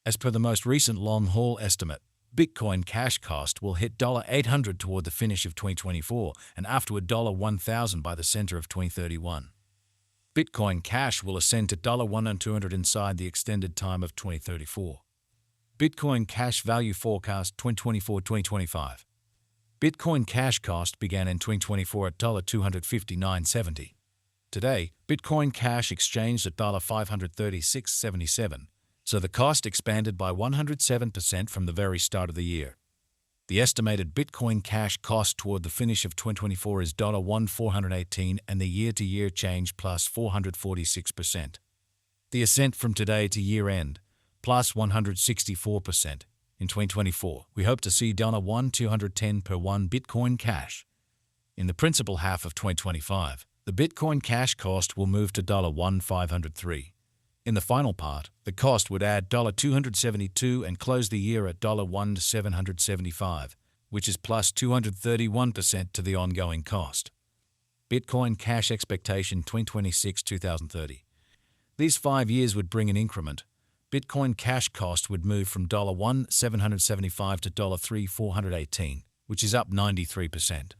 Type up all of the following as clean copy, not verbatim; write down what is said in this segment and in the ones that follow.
As per the most recent long-haul estimate, Bitcoin cash cost will hit $800 toward the finish of 2024 and afterward $1,000 by the center of 2031. Bitcoin Cash will ascend to $1,200 inside the extended time of 2034. Bitcoin Cash Value Forecast 2024-2025. Bitcoin Cash cost began in 2024 at $259.70. Today, Bitcoin Cash exchanged at $536.77, so the cost expanded by 107% from the very start of the year. The estimated Bitcoin Cash cost toward the finish of 2024 is $1,418 and the year-to-year change plus 446%. The ascent from today to year-end, plus 164%. In 2024, we hope to see $1,210 per 1 Bitcoin Cash. In the principal half of 2025, the Bitcoin Cash cost will move to $1,503. In the final part, the cost would add $272 and close the year at $1,775, which is plus 231% to the ongoing cost. Bitcoin Cash expectation 2026-2030. These 5 years would bring an increment. Bitcoin Cash cost would move from $1,775 to $3,418, which is up 93%.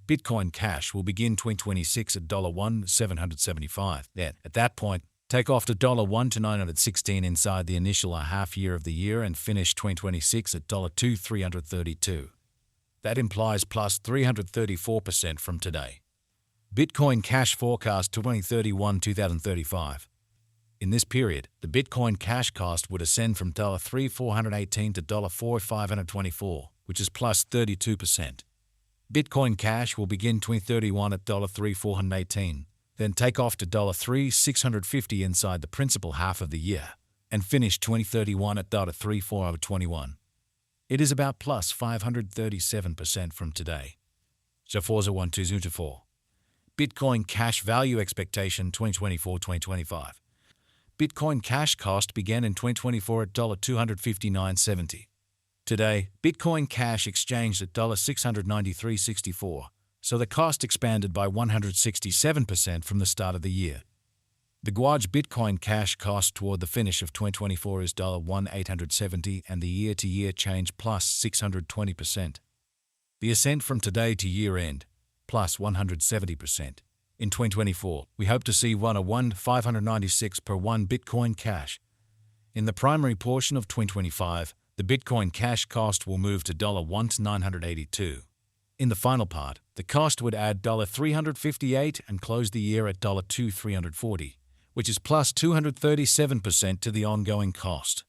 Bitcoin Cash will begin 2026 at $1,775. Then, at that point, take off to $1,916 inside the initial half year of the year and finish 2026 at $2,332. That implies plus 334% from today. Bitcoin Cash forecast 2031-2035. In this period, the Bitcoin Cash cost would ascend from $3,418 to $4,524, which is plus 32%. Bitcoin Cash will begin 2031 at $3,418. Then take off to $3,650 inside the principal half of the year, and finish 2031 at $3,421. It is about plus 537% from today. Forza 1224. Bitcoin Cash Value Expectation 2024-2025. Bitcoin Cash cost began in 2024 at $259.70. Today, Bitcoin Cash exchanged at $693.64. So the cost expanded by 167% from the start of the year. The Guaj Bitcoin Cash cost toward the finish of 2024 is $1,870 and the year-to-year change plus 620%. The ascent from today to year-end, plus 170%. In 2024, we hope to see $1,596 per 1 Bitcoin Cash. In the primary portion of 2025, the Bitcoin Cash cost will move to $1,982. In the final part, the cost would add $358 and close the year at $2,340, which is plus 237% to the ongoing cost.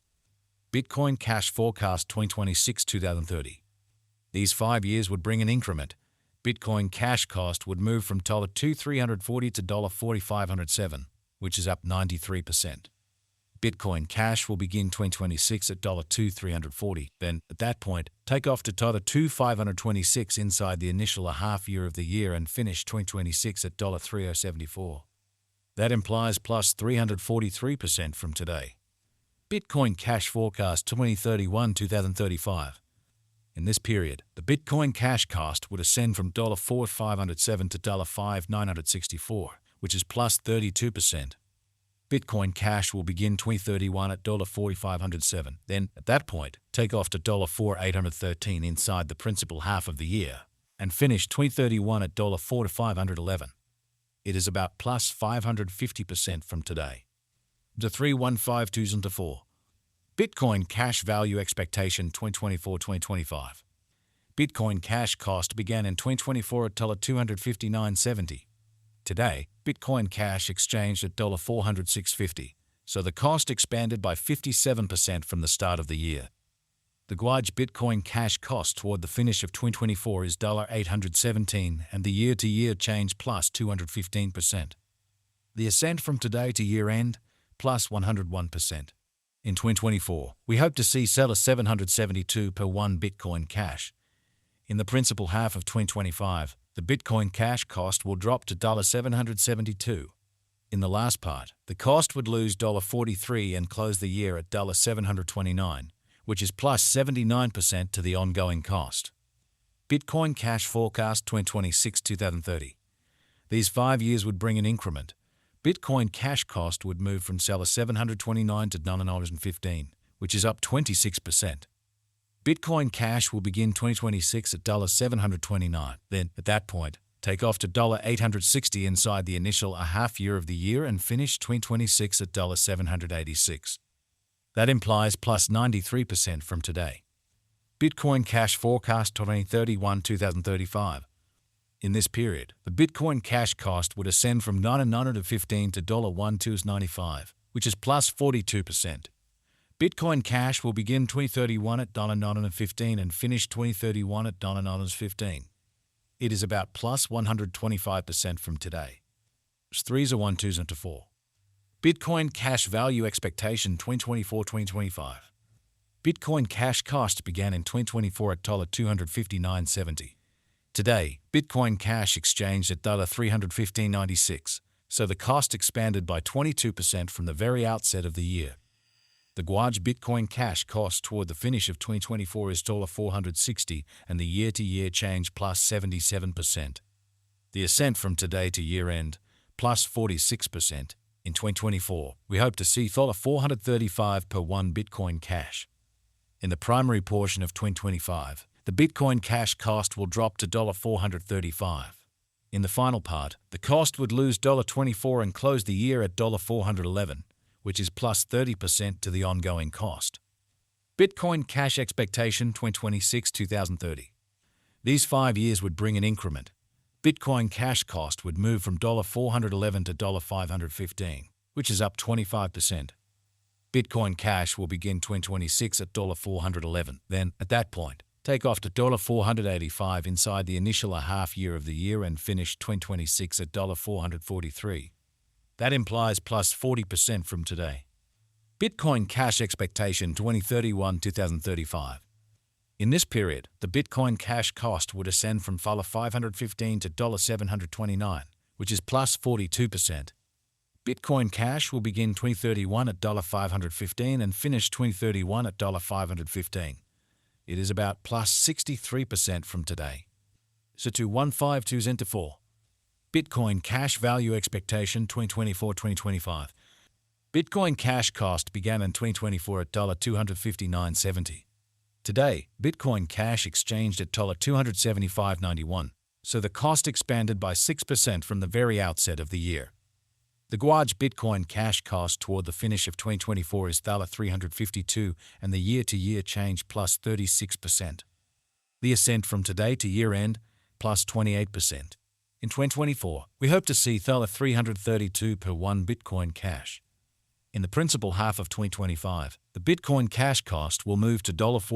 Bitcoin Cash forecast 2026-2030. These 5 years would bring an increment. Bitcoin Cash cost would move from $2,340 to $4,507, which is up 93%. Bitcoin Cash will begin 2026 at $2,340. Then, at that point, take off to $2,526 inside the initial half year of the year and finish 2026 at $3,074. That implies plus 343% from today. Bitcoin Cash forecast 2031-2035. In this period, the Bitcoin Cash cost would ascend from $4,507 to $5,964, which is plus 32%. Bitcoin Cash will begin 2031 at $4,507. Then, at that point, take off to $4,813 inside the principal half of the year, and finish 2031 at $4,511. It is about plus 550% from today. The 315-2004. Bitcoin Cash Value Expectation 2024-2025. Bitcoin Cash cost began in 2024 at $259.70. Today, Bitcoin Cash exchanged at $406.50, so the cost expanded by 57% from the start of the year. The Guaj Bitcoin Cash cost toward the finish of 2024 is $817 and the year-to-year change plus 215%. The ascent from today to year-end, plus 101%. In 2024, we hope to see sell 772 per 1 Bitcoin Cash. In the principal half of 2025, the Bitcoin Cash cost will drop to $772. In the last part, the cost would lose $43 and close the year at $729, which is plus 79% to the ongoing cost. Bitcoin Cash forecast 2026-2030. These 5 years would bring an increment. Bitcoin Cash cost would move from $729 to $915, which is up 26%. Bitcoin Cash will begin 2026 at $729. Then, at that point, take off to $860 inside the initial half year of the year and finish 2026 at $786. That implies plus 93% from today. Bitcoin Cash forecast 2031-2035. In this period, the Bitcoin Cash cost would ascend from $9.15 to $1.295, which is plus 42%. Bitcoin Cash will begin 2031 at $9.15 and finish 2031 at $9.15. It is about plus 125% from today. 3s are 1, 2s, and 4. Bitcoin Cash value expectation 2024-2025. Bitcoin Cash cost began in 2024 at $259.70. Today, Bitcoin Cash exchanged at $315.96, so the cost expanded by 22% from the very outset of the year. The Guaj Bitcoin Cash cost toward the finish of 2024 is $460 and the year-to-year change plus 77%. The ascent from today to year-end, plus 46%. In 2024, we hope to see $435 per 1 Bitcoin Cash. In the primary portion of 2025, the Bitcoin Cash cost will drop to $435. In the final part, the cost would lose $24 and close the year at $411, which is plus 30% to the ongoing cost. Bitcoin Cash expectation 2026-2030. These 5 years would bring an increment. Bitcoin Cash cost would move from $411 to $515, which is up 25%. Bitcoin Cash will begin 2026 at $411. Then, at that point, take off to $485 inside the initial half year of the year and finish 2026 at $443. That implies plus 40% from today. Bitcoin Cash expectation 2031-2035. In this period, the Bitcoin Cash cost would ascend from $515 to $729, which is plus 42%. Bitcoin Cash will begin 2031 at $515 and finish 2031 at $515. It is about plus 63% from today. So 2152s into 4. Bitcoin Cash value expectation 2024-2025. Bitcoin Cash cost began in 2024 at $259.70. Today, Bitcoin Cash exchanged at $275.91, so the cost expanded by 6% from the very outset of the year. The Guaj Bitcoin Cash cost toward the finish of 2024 is $352 and the year-to-year change plus 36%. The ascent from today to year-end, plus 28%. In 2024, we hope to see $332 per 1 Bitcoin Cash. In the principal half of 2025, the Bitcoin Cash cost will move to $4